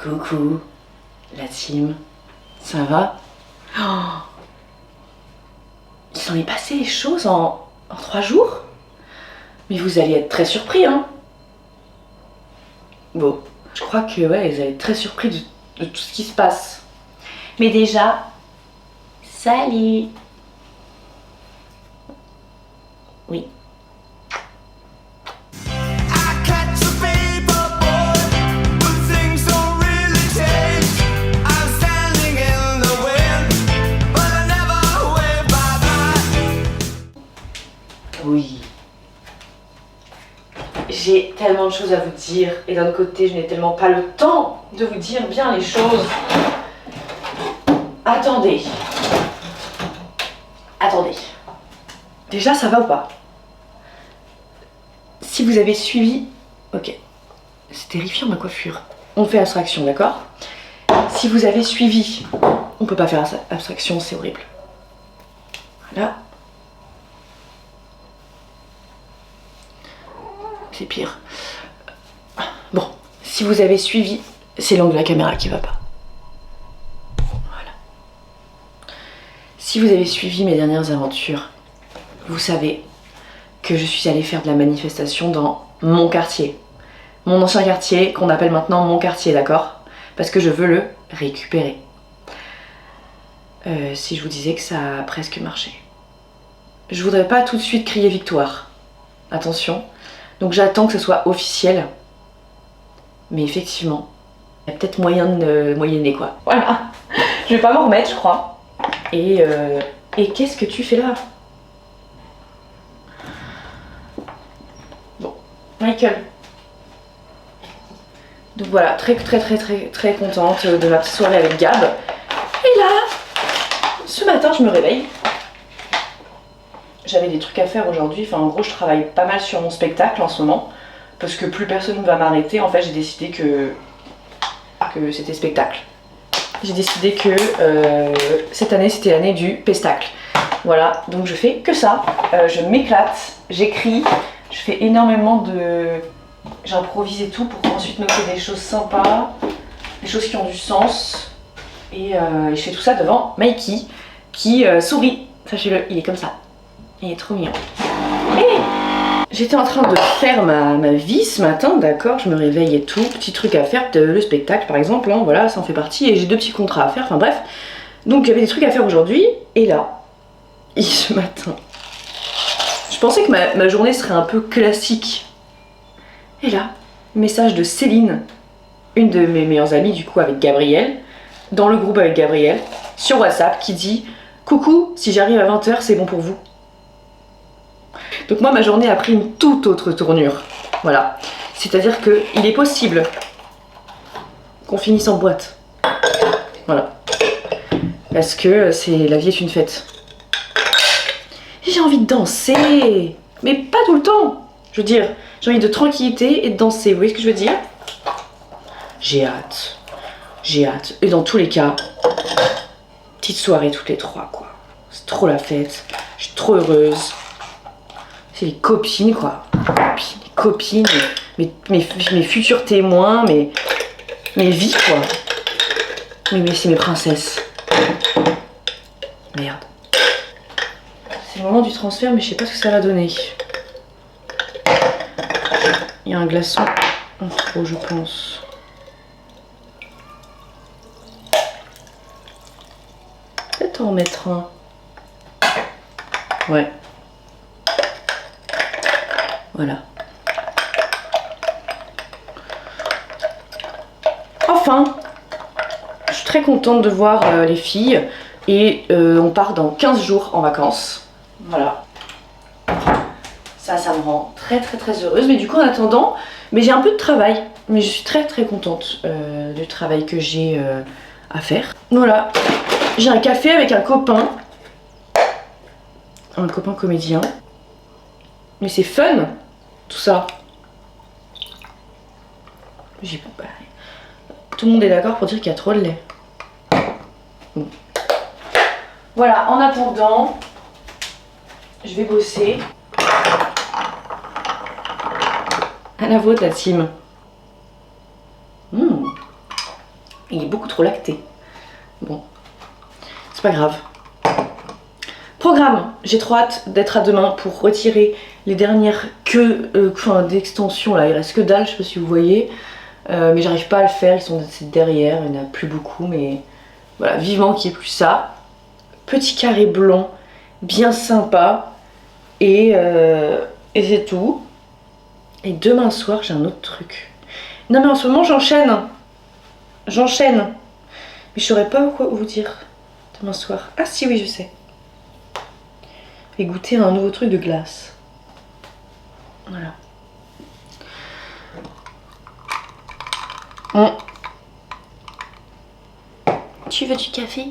Coucou, la team, ça va? Oh, il s'en est passé des choses en 3 jours? Mais vous allez être très surpris, hein? Bon, je crois que ouais, vous allez être très surpris de tout ce qui se passe. Mais déjà, salut! Oui. Oui. J'ai tellement de choses à vous dire et d'un autre côté, je n'ai tellement pas le temps de vous dire bien les choses. Attendez. Déjà, ça va ou pas? Si vous avez suivi... Ok. C'est terrifiant ma coiffure. On fait abstraction, d'accord? Si vous avez suivi... On peut pas faire abstraction, c'est horrible. Voilà. C'est pire. Bon, si vous avez suivi, c'est l'angle de la caméra qui va pas. Voilà. Si vous avez suivi mes dernières aventures, vous savez que je suis allée faire de la manifestation dans mon quartier. Mon ancien quartier, qu'on appelle maintenant mon quartier, d'accord? Parce que je veux le récupérer. Si je vous disais que ça a presque marché. Je voudrais pas tout de suite crier victoire. Attention. Donc j'attends que ce soit officiel. Mais effectivement, il y a peut-être moyen de moyenner quoi. Voilà. Je vais pas m'en remettre, je crois. Et qu'est-ce que tu fais là? Bon, Michael. Donc voilà, très contente de ma petite soirée avec Gab. Et là, ce matin, je me réveille. J'avais des trucs à faire aujourd'hui, enfin en gros je travaille pas mal sur mon spectacle en ce moment parce que plus personne ne va m'arrêter. En fait j'ai décidé que c'était spectacle. J'ai décidé que cette année c'était l'année du pestacle. Voilà, donc je fais que ça, je m'éclate, j'écris, je fais énormément de... J'improvise et tout pour ensuite noter des choses sympas, des choses qui ont du sens. Et je fais tout ça devant Mikey qui sourit, sachez-le, il est comme ça. Il est trop mignon. Et j'étais en train de faire ma vie ce matin, d'accord? Je me réveille et tout, petit truc à faire, le spectacle par exemple, hein, voilà, ça en fait partie, et j'ai 2 petits contrats à faire, enfin bref. Donc j'avais des trucs à faire aujourd'hui, et là, ce matin, je pensais que ma journée serait un peu classique. Et là, message de Céline, une de mes meilleures amies du coup avec Gabriel, dans le groupe avec Gabriel, sur WhatsApp, qui dit « Coucou, si j'arrive à 20h, c'est bon pour vous ». Donc moi ma journée a pris une toute autre tournure, voilà. C'est-à-dire qu'il est possible qu'on finisse en boîte, voilà. Parce que la vie est une fête. Et j'ai envie de danser, mais pas tout le temps. Je veux dire, j'ai envie de tranquillité et de danser, vous voyez ce que je veux dire? J'ai hâte, et dans tous les cas, petite soirée toutes les 3 quoi. C'est trop la fête, je suis trop heureuse. C'est les copines quoi, les copines, mes futurs témoins, mes vies quoi. Mais c'est mes princesses. Merde. C'est le moment du transfert mais je sais pas ce que ça va donner. Il y a un glaçon en trop je pense. Peut-être en mettre un. Ouais. Voilà. Enfin, je suis très contente de voir les filles et on part dans 15 jours en vacances. Voilà. Ça me rend très heureuse. Mais du coup en attendant, j'ai un peu de travail. Mais je suis très contente du travail que j'ai à faire. Voilà. J'ai un café avec un copain. Un copain comédien. Mais c'est fun tout ça. Tout le monde est d'accord pour dire qu'il y a trop de lait. Bon. Voilà, en attendant, je vais bosser. À la vôtre la team. Il est beaucoup trop lacté. Bon, c'est pas grave. Programme, j'ai trop hâte d'être à demain pour retirer les dernières queues d'extension là, il reste que dalle, je sais pas si vous voyez, mais j'arrive pas à le faire, ils sont derrière, il n'y en a plus beaucoup, mais voilà, vivement qu'il n'y ait plus ça. Petit carré blanc, bien sympa, et c'est tout. Et demain soir j'ai un autre truc. Non mais en ce moment j'enchaîne, mais je saurais pas quoi vous dire demain soir. Ah si oui je sais. Et goûter un nouveau truc de glace. Voilà. Tu veux du café?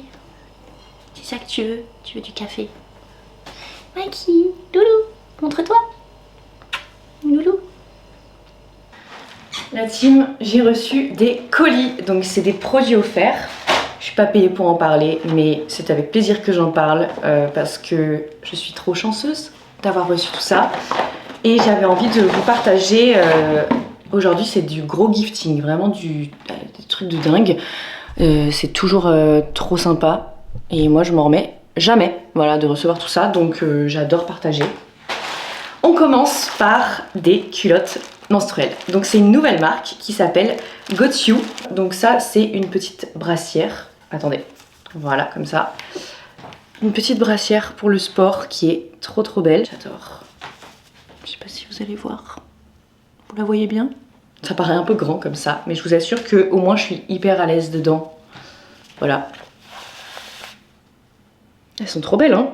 C'est ça que tu veux? Tu veux du café? Mikey, Loulou, montre-toi. Loulou. La team, j'ai reçu des colis. Donc c'est des produits offerts. Je suis pas payée pour en parler, mais c'est avec plaisir que j'en parle parce que je suis trop chanceuse d'avoir reçu tout ça. Et j'avais envie de vous partager. Aujourd'hui, c'est du gros gifting, vraiment des trucs de dingue. C'est toujours trop sympa. Et moi, je m'en remets jamais voilà, de recevoir tout ça. Donc, j'adore partager. On commence par des culottes menstruelles. Donc, c'est une nouvelle marque qui s'appelle Got You. Donc, ça, c'est une petite brassière. Attendez, voilà, comme ça. Une petite brassière pour le sport qui est trop trop belle. J'adore. Je sais pas si vous allez voir. Vous la voyez bien? Ça paraît un peu grand comme ça, mais je vous assure que au moins je suis hyper à l'aise dedans. Voilà. Elles sont trop belles, hein?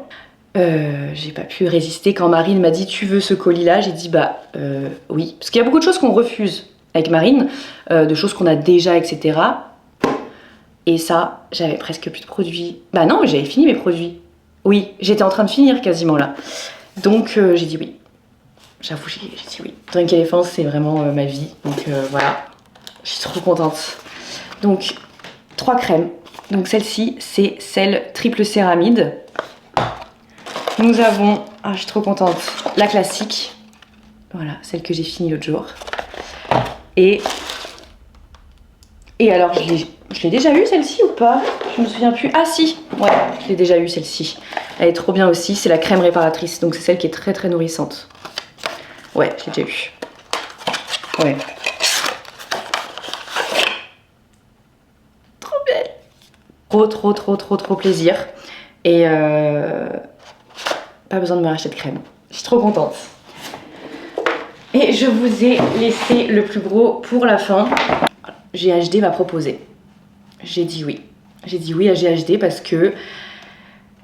J'ai pas pu résister quand Marine m'a dit tu veux ce colis là, j'ai dit bah oui. Parce qu'il y a beaucoup de choses qu'on refuse avec Marine, de choses qu'on a déjà, etc. Et ça, j'avais presque plus de produits. Bah non, mais j'avais fini mes produits. Oui, j'étais en train de finir quasiment là. Donc j'ai dit oui. J'avoue, j'ai dit oui. Drunk Elephant, c'est vraiment ma vie. Donc voilà, je suis trop contente. Donc, 3 crèmes. Donc celle-ci, c'est celle triple céramide. Nous avons, ah je suis trop contente, la classique. Voilà, celle que j'ai finie l'autre jour. Et alors, je l'ai déjà eue celle-ci ou pas? Je me souviens plus. Ah si, ouais, je l'ai déjà eue celle-ci. Elle est trop bien aussi, c'est la crème réparatrice. Donc c'est celle qui est très très nourrissante. Ouais, je l'ai déjà eue. Ouais. Trop belle. Trop plaisir. Et pas besoin de me racheter de crème. Je suis trop contente. Et je vous ai laissé le plus gros pour la fin. GHD m'a proposé. J'ai dit oui. J'ai dit oui à GHD parce que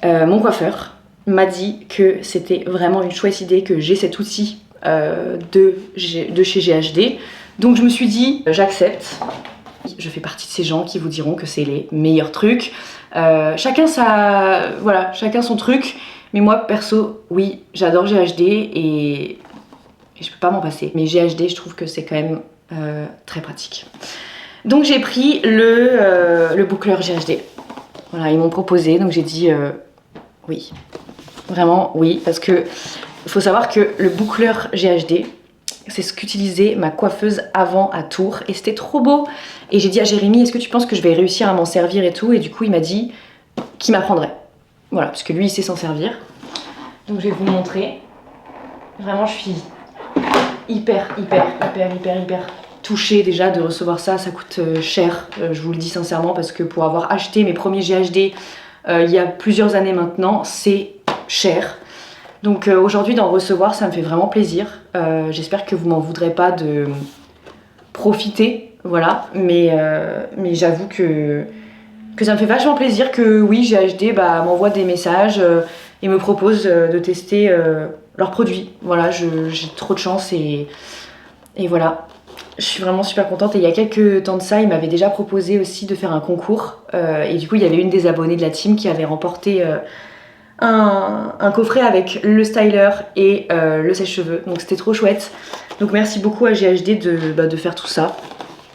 mon coiffeur m'a dit que c'était vraiment une chouette idée que j'ai cet outil de chez GHD. Donc je me suis dit, j'accepte. Je fais partie de ces gens qui vous diront que c'est les meilleurs trucs. Chacun son truc. Mais moi, perso, oui, j'adore GHD et je peux pas m'en passer. Mais GHD, je trouve que c'est quand même très pratique. Donc j'ai pris le boucleur GHD. Voilà, ils m'ont proposé, donc j'ai dit oui. Vraiment oui, parce que il faut savoir que le boucleur GHD, c'est ce qu'utilisait ma coiffeuse avant à Tours. Et c'était trop beau. Et j'ai dit à Jérémy, est-ce que tu penses que je vais réussir à m'en servir et tout? Et du coup, il m'a dit qu'il m'apprendrait. Voilà, parce que lui, il sait s'en servir. Donc je vais vous montrer. Vraiment, je suis hyper touchée déjà de recevoir ça. Ça coûte cher, je vous le dis sincèrement, parce que pour avoir acheté mes premiers GHD il y a plusieurs années maintenant, c'est cher. Donc aujourd'hui d'en recevoir, ça me fait vraiment plaisir. J'espère que vous m'en voudrez pas de profiter, voilà. Mais j'avoue que ça me fait vachement plaisir que oui, GHD m'envoie des messages et me propose de tester leurs produits. Voilà, j'ai trop de chance et voilà. Je suis vraiment super contente et il y a quelques temps de ça, il m'avait déjà proposé aussi de faire un concours et du coup il y avait une des abonnées de la team qui avait remporté un coffret avec le styler et le sèche-cheveux, donc c'était trop chouette. Donc merci beaucoup à GHD de faire tout ça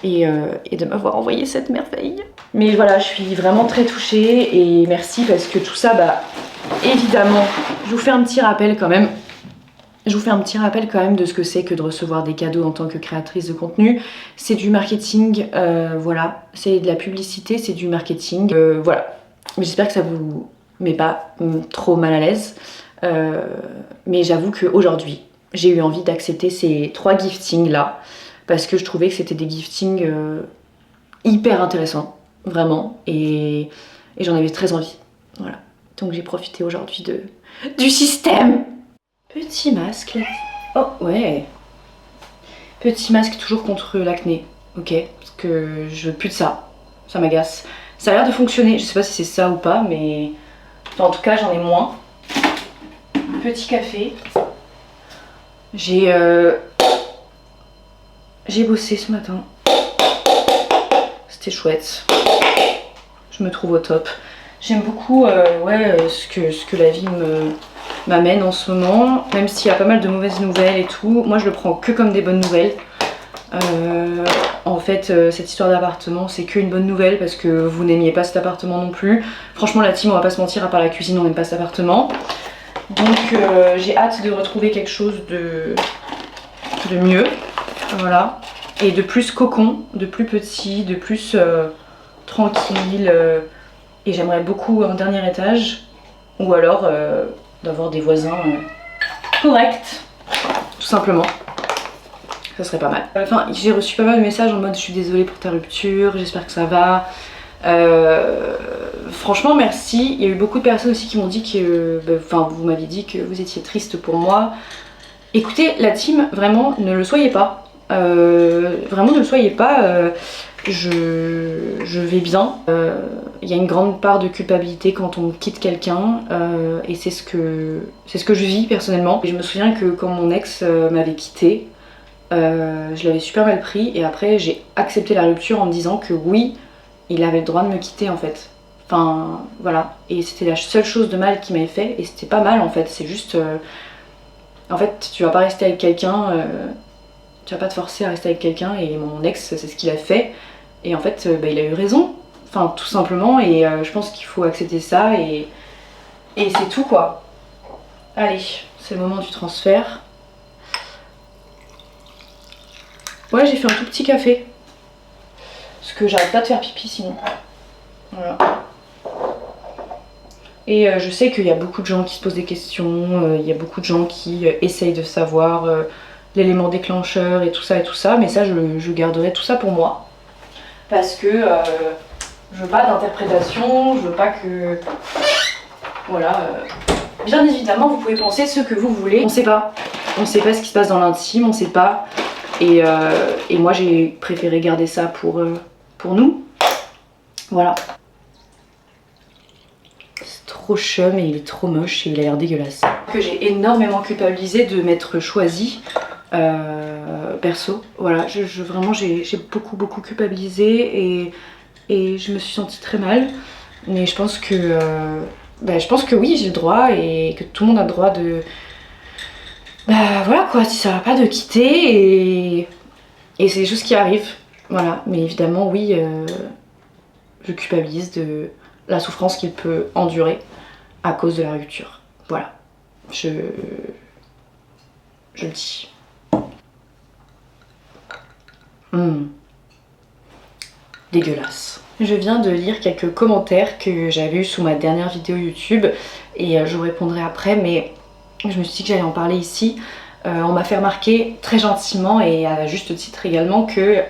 et de m'avoir envoyé cette merveille. Mais voilà, je suis vraiment très touchée et merci parce que tout ça, évidemment, je vous fais un petit rappel quand même. Je vous fais un petit rappel quand même de ce que c'est que de recevoir des cadeaux en tant que créatrice de contenu. C'est du marketing, voilà, c'est de la publicité, c'est du marketing, voilà. J'espère que ça vous met pas trop mal à l'aise, mais j'avoue qu'aujourd'hui, j'ai eu envie d'accepter ces 3 giftings là, parce que je trouvais que c'était des giftings hyper intéressants, vraiment, et j'en avais très envie, voilà. Donc j'ai profité aujourd'hui du système. Petit masque là. Oh ouais. Petit masque toujours contre l'acné, ok, parce que je veux plus de ça, ça m'agace. Ça a l'air de fonctionner, je sais pas si c'est ça ou pas, mais enfin, en tout cas j'en ai moins. Petit café. J'ai bossé ce matin. C'était chouette. Je me trouve au top. J'aime beaucoup ce que la vie m'amène en ce moment, même s'il y a pas mal de mauvaises nouvelles et tout. Moi je le prends que comme des bonnes nouvelles. En fait, cette histoire d'appartement, c'est qu'une bonne nouvelle parce que vous n'aimiez pas cet appartement non plus. Franchement, la team, on va pas se mentir, à part la cuisine, on n'aime pas cet appartement. Donc, j'ai hâte de retrouver quelque chose de mieux, voilà, et de plus cocon, de plus petit, de plus tranquille. Et j'aimerais beaucoup un dernier étage, ou alors d'avoir des voisins corrects, tout simplement. Ça serait pas mal. Enfin, j'ai reçu pas mal de messages en mode je suis désolée pour ta rupture, j'espère que ça va. Franchement merci. Il y a eu beaucoup de personnes aussi qui m'ont dit que, enfin vous m'aviez dit que vous étiez triste pour moi. Écoutez la team, vraiment ne le soyez pas. Vraiment ne le soyez pas. Je vais bien. Il y a une grande part de culpabilité quand on quitte quelqu'un et c'est ce que je vis personnellement. Et je me souviens que quand mon ex m'avait quittée, je l'avais super mal pris et après j'ai accepté la rupture en me disant que oui, il avait le droit de me quitter en fait. Enfin voilà, et c'était la seule chose de mal qu'il m'avait fait et c'était pas mal en fait, c'est juste... en fait tu vas pas rester avec quelqu'un, tu vas pas te forcer à rester avec quelqu'un et mon ex c'est ce qu'il a fait et en fait il a eu raison, enfin tout simplement et je pense qu'il faut accepter ça et c'est tout quoi. Allez, c'est le moment du transfert. Ouais, j'ai fait un tout petit café. Parce que j'arrête pas de faire pipi sinon. Voilà. Et je sais qu'il y a beaucoup de gens qui se posent des questions, il y a beaucoup de gens qui essayent de savoir l'élément déclencheur et tout ça, mais ça je garderai tout ça pour moi. Parce que je veux pas d'interprétation, je veux pas que... Voilà. Bien évidemment, vous pouvez penser ce que vous voulez. On sait pas. On sait pas ce qui se passe dans l'intime, on sait pas. Et moi j'ai préféré garder ça pour nous. Voilà. C'est trop chum et il est trop moche et il a l'air dégueulasse. Que j'ai énormément culpabilisé de m'être choisie perso. Voilà, vraiment j'ai beaucoup culpabilisé et je me suis sentie très mal. Mais je pense que oui, j'ai le droit et que tout le monde a le droit de... Bah voilà quoi, si ça va pas de quitter et c'est des choses qui arrivent, voilà. Mais évidemment oui, je culpabilise de la souffrance qu'il peut endurer à cause de la rupture. Voilà, je le dis. Dégueulasse. Je viens de lire quelques commentaires que j'avais eu sous ma dernière vidéo YouTube et je vous répondrai après, mais je me suis dit que j'allais en parler ici. On m'a fait remarquer très gentiment et à juste titre également que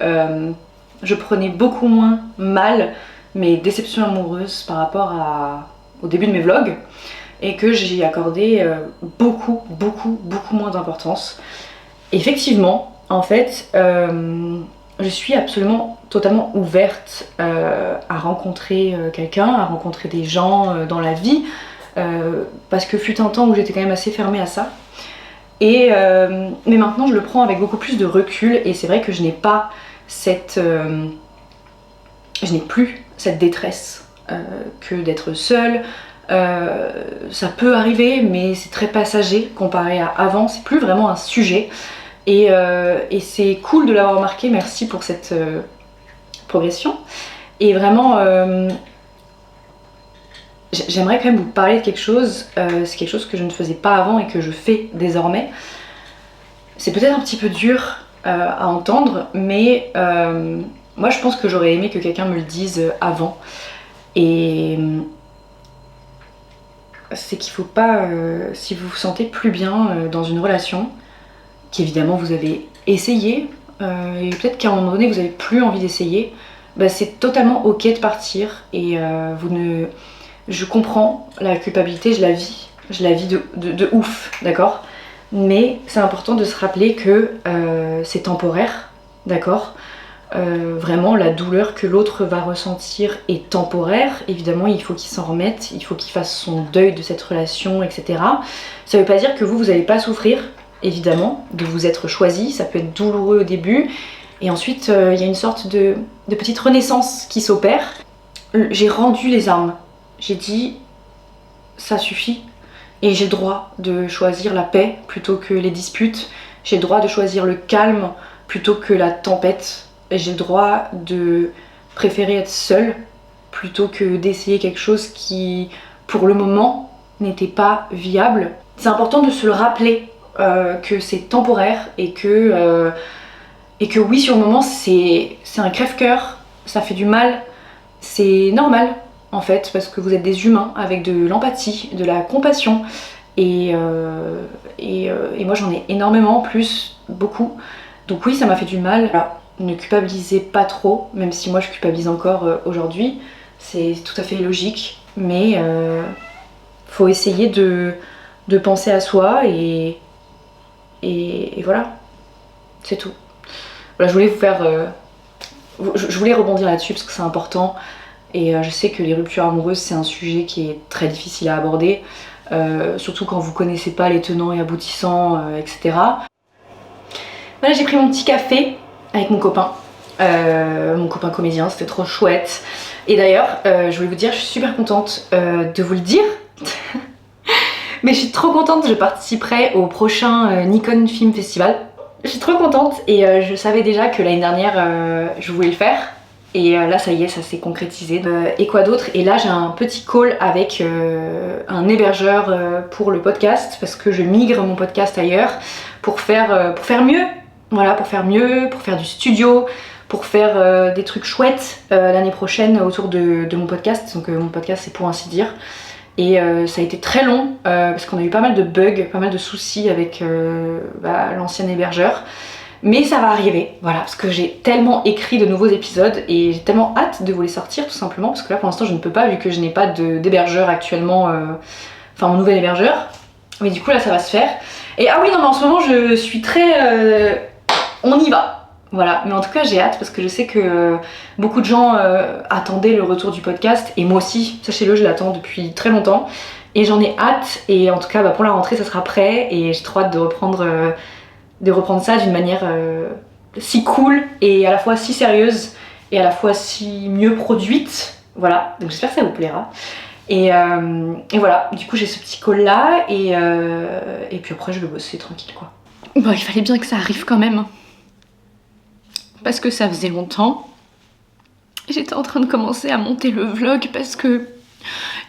je prenais beaucoup moins mal mes déceptions amoureuses par rapport au début de mes vlogs et que j'y accordais beaucoup moins d'importance. Effectivement, en fait, je suis absolument totalement ouverte à rencontrer quelqu'un, à rencontrer des gens dans la vie. Parce que fut un temps où j'étais quand même assez fermée à ça. Mais maintenant je le prends avec beaucoup plus de recul et c'est vrai que je n'ai pas cette... je n'ai plus cette détresse que d'être seule. Ça peut arriver mais c'est très passager comparé à avant, c'est plus vraiment un sujet. Et c'est cool de l'avoir remarqué, merci pour cette progression. Et vraiment... j'aimerais quand même vous parler de quelque chose, c'est quelque chose que je ne faisais pas avant et que je fais désormais. C'est peut-être un petit peu dur à entendre, mais moi je pense que j'aurais aimé que quelqu'un me le dise avant. Et c'est qu'il faut pas, si vous vous sentez plus bien dans une relation, qu'évidemment vous avez essayé, et peut-être qu'à un moment donné vous avez plus envie d'essayer, bah c'est totalement ok de partir et je comprends la culpabilité, je la vis de ouf, d'accord? Mais c'est important de se rappeler que c'est temporaire, d'accord? Vraiment la douleur que l'autre va ressentir est temporaire, évidemment il faut qu'il s'en remette, il faut qu'il fasse son deuil de cette relation, etc. Ça veut pas dire que vous n'allez pas souffrir, évidemment, de vous être choisi, ça peut être douloureux au début, et ensuite il y a une sorte de petite renaissance qui s'opère. J'ai rendu les armes, j'ai dit ça suffit, et j'ai le droit de choisir la paix plutôt que les disputes, j'ai le droit de choisir le calme plutôt que la tempête. J'ai le droit de préférer être seule plutôt que d'essayer quelque chose qui, pour le moment, n'était pas viable. C'est important de se le rappeler que c'est temporaire et que oui, sur le moment, c'est un crève-cœur, ça fait du mal, c'est normal en fait, parce que vous êtes des humains avec de l'empathie, de la compassion. Et moi, j'en ai énormément, en plus, beaucoup. Donc oui, ça m'a fait du mal. Voilà. Ne culpabilisez pas trop, même si moi je culpabilise encore aujourd'hui, c'est tout à fait logique, mais faut essayer de penser à soi et voilà, c'est tout. Voilà, je voulais vous faire, je voulais rebondir là-dessus parce que c'est important et je sais que les ruptures amoureuses c'est un sujet qui est très difficile à aborder, surtout quand vous connaissez pas les tenants et aboutissants, etc. Voilà, j'ai pris mon petit café avec mon copain comédien, c'était trop chouette. Et d'ailleurs, je voulais vous dire, je suis super contente de vous le dire, mais je suis trop contente, je participerai au prochain Nikon Film Festival. Je suis trop contente et je savais déjà que l'année dernière, je voulais le faire. Et là, ça y est, ça s'est concrétisé. Et quoi d'autre? Et là, j'ai un petit call avec un hébergeur pour le podcast, parce que je migre mon podcast ailleurs pour faire mieux. Voilà, pour faire mieux, pour faire du studio, pour faire des trucs chouettes l'année prochaine autour de mon podcast. Donc mon podcast c'est Pour ainsi dire. Et ça a été très long parce qu'on a eu pas mal de bugs, pas mal de soucis avec l'ancien hébergeur. Mais ça va arriver, voilà, parce que j'ai tellement écrit de nouveaux épisodes et j'ai tellement hâte de vous les sortir tout simplement, parce que là pour l'instant je ne peux pas vu que je n'ai pas d'hébergeur actuellement, enfin mon nouvel hébergeur. Mais du coup là ça va se faire. Et ah oui non mais en ce moment je suis très... on y va. Voilà, mais en tout cas j'ai hâte parce que je sais que beaucoup de gens attendaient le retour du podcast et moi aussi, sachez-le, je l'attends depuis très longtemps et j'en ai hâte et en tout cas pour la rentrée ça sera prêt et j'ai trop hâte de reprendre ça d'une manière si cool et à la fois si sérieuse et à la fois si mieux produite. Voilà, donc j'espère que ça vous plaira. Et voilà, du coup j'ai ce petit call là et puis après je vais bosser tranquille quoi. Bon, il fallait bien que ça arrive quand même. Parce que ça faisait longtemps. J'étais en train de commencer à monter le vlog parce que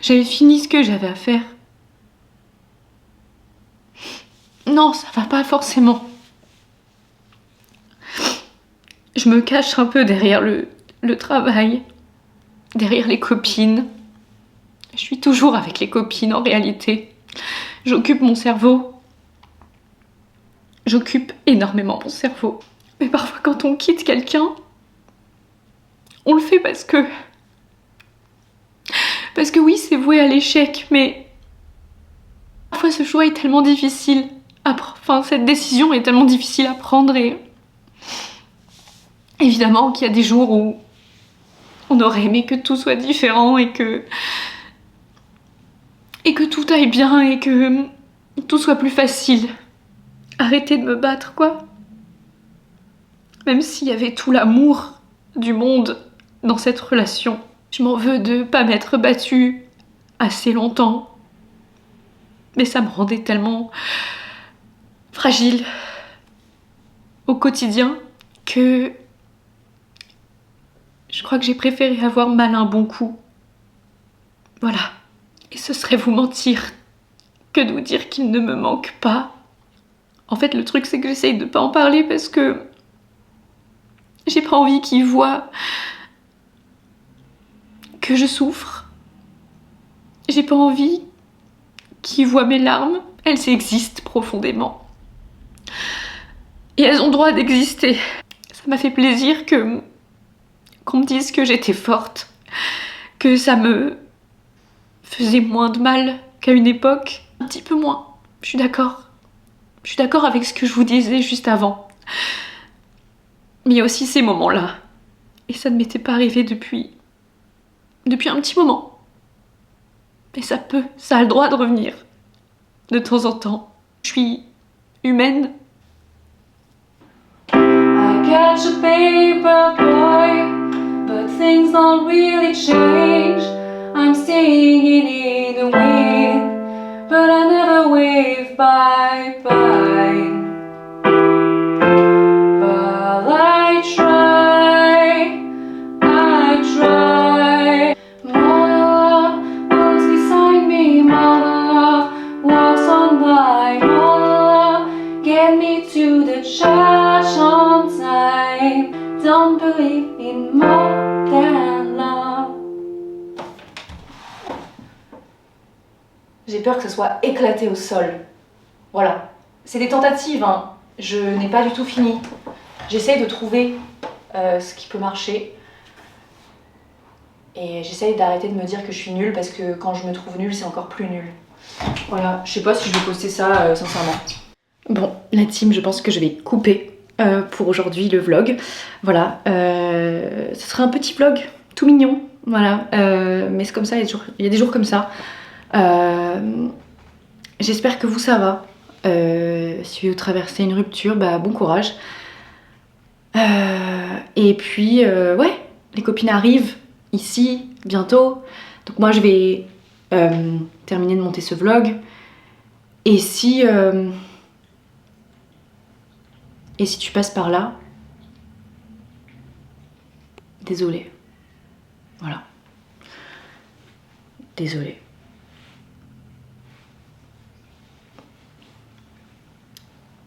j'avais fini ce que j'avais à faire. Non, ça va pas forcément. Je me cache un peu derrière le travail, derrière les copines. Je suis toujours avec les copines en réalité. J'occupe mon cerveau. J'occupe énormément mon cerveau. Mais parfois quand on quitte quelqu'un, on le fait parce que oui, c'est voué à l'échec, mais parfois ce choix est tellement difficile cette décision est tellement difficile à prendre et évidemment qu'il y a des jours où on aurait aimé que tout soit différent et que tout aille bien et que tout soit plus facile. Arrêtez de me battre, quoi. Même s'il y avait tout l'amour du monde dans cette relation, je m'en veux de pas m'être battue assez longtemps. Mais ça me rendait tellement fragile au quotidien que je crois que j'ai préféré avoir mal un bon coup. Voilà. Et ce serait vous mentir que de vous dire qu'il ne me manque pas. En fait, le truc, c'est que j'essaye de pas en parler parce que j'ai pas envie qu'il voit que je souffre. J'ai pas envie qu'il voit mes larmes. Elles existent profondément. Et elles ont le droit d'exister. Ça m'a fait plaisir qu'on me dise que j'étais forte, que ça me faisait moins de mal qu'à une époque. Un petit peu moins, je suis d'accord. Je suis d'accord avec ce que je vous disais juste avant. Mais il y a aussi ces moments-là. Et ça ne m'était pas arrivé depuis un petit moment. Et ça a le droit de revenir. De temps en temps. Je suis humaine. I catch a paper boy, but things don't really change. I'm staying in the wind, but I never wave bye-bye. But I try. Mother walks beside me, Mother walks on by, Mother get me to the church on time. Don't believe in more than love. J'ai peur que ça soit éclaté au sol. Voilà. C'est des tentatives, hein. Je n'ai pas du tout fini. J'essaye de trouver ce qui peut marcher. Et j'essaye d'arrêter de me dire que je suis nulle parce que quand je me trouve nulle, c'est encore plus nul. Voilà, je sais pas si je vais poster ça sincèrement. Bon, la team, je pense que je vais couper pour aujourd'hui le vlog. Voilà, ce sera un petit vlog tout mignon. Voilà, mais c'est comme ça, il y a des jours comme ça. J'espère que vous, ça va. Si vous traversez une rupture, bah bon courage. Et puis, ouais, les copines arrivent ici, bientôt. Donc moi, je vais terminer de monter ce vlog. Et si tu passes par là, désolée. Voilà. Désolée.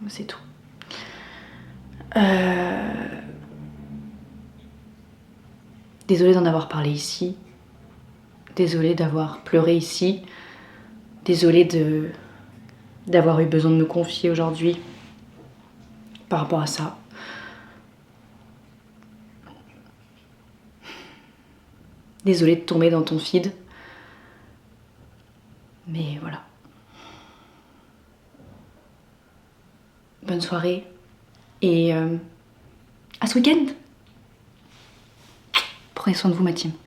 C'est tout. Désolée d'en avoir parlé ici. Désolée d'avoir pleuré ici. Désolée d'avoir eu besoin de me confier aujourd'hui par rapport à ça. Désolée de tomber dans ton feed. Mais voilà. Bonne soirée et à ce week-end. Prenez soin de vous, ma team.